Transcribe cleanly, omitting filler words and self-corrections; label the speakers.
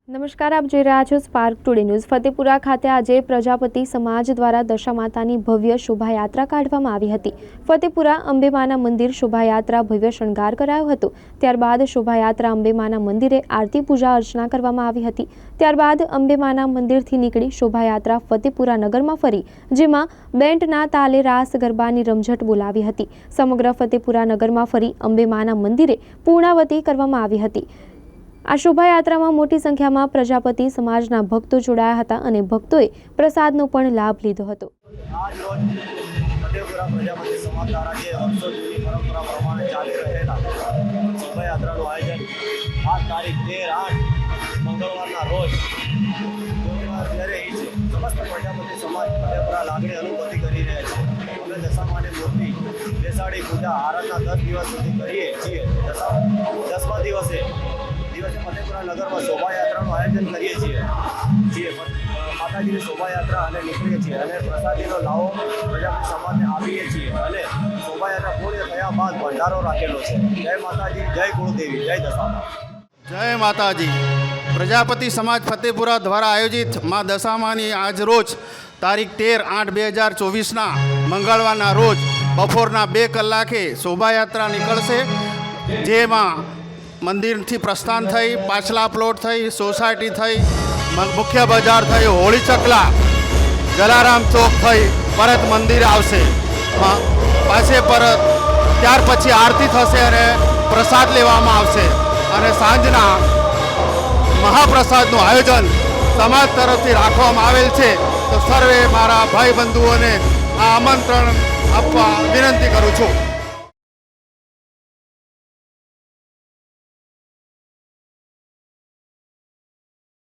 Speaker 1: નમસ્કાર, આપ જોઈ રહ્યા છો સ્પાર્ક ટુડે ન્યૂઝ। ફતેપુરા ખાતે આજે પ્રજાપતિ સમાજ દ્વારા દશામાતાની ભવ્ય શોભાયાત્રા કાઢવામાં આવી હતી। ફતેપુરા અંબેમાના મંદિર શોભાયાત્રા ભવ્ય શણગાર કરાયો હતો। ત્યારબાદ શોભાયાત્રા અંબેમાના મંદિરે આરતી પૂજા અર્ચના કરવામાં આવી હતી। ત્યારબાદ અંબેમાના મંદિરથી નીકળી શોભાયાત્રા ફતેપુરા નગરમાં ફરી, જેમાં બેન્ડના તાલે રાસ ગરબાની રમઝટ બોલાવી હતી। સમગ્ર ફતેપુરા નગરમાં ફરી અંબેમાના મંદિરે પૂર્ણાવતી કરવામાં આવી હતી। આ શોભાયાત્રામાં મોટી સંખ્યામાં પ્રજાપતિ સમાજના ભક્તો જોડાયા હતા અને ભક્તોએ પ્રસાદનો પણ લાભ લીધો હતો।
Speaker 2: આજ રોજ ફતેપુરા પ્રજાપતિ સમાજ દ્વારા જે વર્ષો જૂની પરંપરા પ્રમાણે ચાલી રહેલા શોભાયાત્રાનું આયોજન આ તારીખ 13/8 મંગળવારના રોજ જ્યારે છે સમસ્ત પ્રજાપતિ સમાજ ફતેપુરા લાગણી અનુભૂતિ કરી રહ્યા છે। અમે દશામાની મૂર્તિ બેસાડી પૂજા આરાધના 10 દિવસ સુધી કરીએ છીએ। 10મા દિવસે ફતેપુરા નગરમાં શોભાયાત્રાનું આયોજન કરીએ છીએ। માતાજીની શોભાયાત્રા અને નીકળીએ છીએ અને પ્રસાદીનો લાવો પ્રજાપતિ સમાજને આપીએ છીએ અને શોભાયાત્રા પૂર્ણ થયા બાદ ભંડારો રાખેલો છે। જય માતાજી, જય કુળદેવી, જય દશામા।
Speaker 3: જય માતાજી। પ્રજાપતિ સમાજ ફતેપુરા દ્વારા આયોજિત મા દશામાની આજ રોજ તારીખ 13/8/2024ના મંગળવારના રોજ બપોરના 2 કલાકે શોભાયાત્રા નીકળશે, જેમાં મંદિરથી પ્રસ્થાન થઈ, પાછલા પ્લોટ થઈ, સોસાયટી થઈ, મુખ્ય બજાર થઈ, હોળી ચકલા, જલારામ ચોક થઈ પરત મંદિર આવશે। પાસે પરત ત્યાર પછી આરતી થશે અને પ્રસાદ લેવામાં આવશે અને સાંજના મહાપ્રસાદનું આયોજન સમાજ તરફથી રાખવામાં આવેલ છે। તો સર્વે મારા ભાઈ બંધુઓને આ આમંત્રણ આપવા વિનંતી કરું છું।